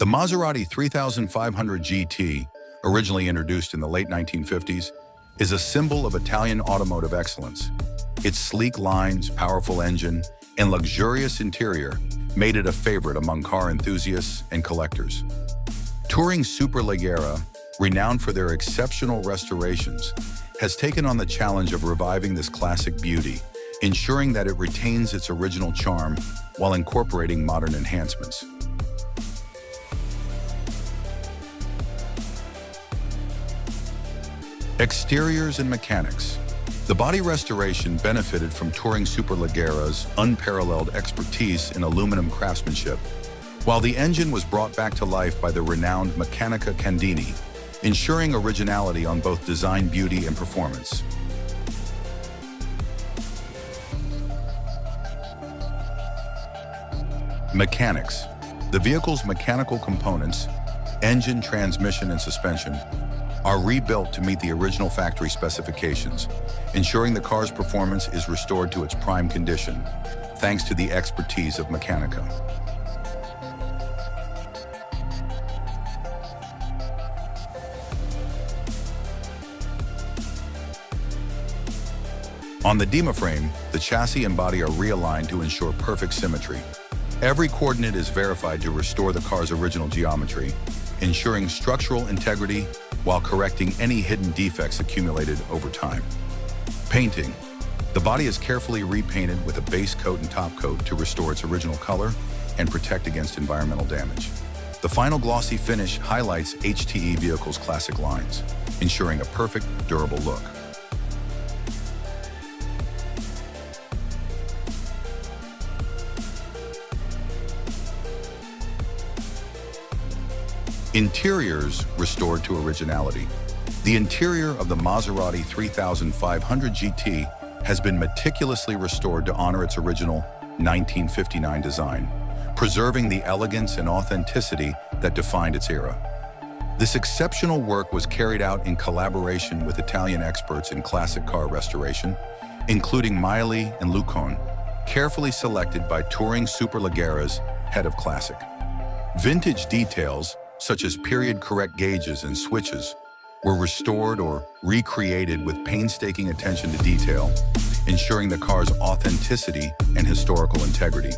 The Maserati 3500 GT, originally introduced in the late 1950s, is a symbol of Italian automotive excellence. Its sleek lines, powerful engine, and luxurious interior made it a favorite among car enthusiasts and collectors. Touring Superleggera, renowned for their exceptional restorations, has taken on the challenge of reviving this classic beauty, ensuring that it retains its original charm while incorporating modern enhancements. Exteriors and mechanics. The body restoration benefited from Touring Superleggera's unparalleled expertise in aluminum craftsmanship, while the engine was brought back to life by the renowned Meccanica Candini, ensuring originality on both design beauty and performance. Mechanics. The vehicle's mechanical components, engine, transmission, and suspension, are rebuilt to meet the original factory specifications, ensuring the car's performance is restored to its prime condition, thanks to the expertise of Meccanica. On the Dima frame, the chassis and body are realigned to ensure perfect symmetry. Every coordinate is verified to restore the car's original geometry, ensuring structural integrity while correcting any hidden defects accumulated over time. Painting. The body is carefully repainted with a base coat and top coat to restore its original color and protect against environmental damage. The final glossy finish highlights HTE vehicle's classic lines, ensuring a perfect, durable look. Interiors restored to originality. The interior of the Maserati 3500 GT has been meticulously restored to honor its original 1959 design, preserving the elegance and authenticity that defined its era. This exceptional work was carried out in collaboration with Italian experts in classic car restoration, including Maserati and Lucone, carefully selected by Touring Superleggera's head of classic. Vintage details, such as period-correct gauges and switches, were restored or recreated with painstaking attention to detail, ensuring the car's authenticity and historical integrity.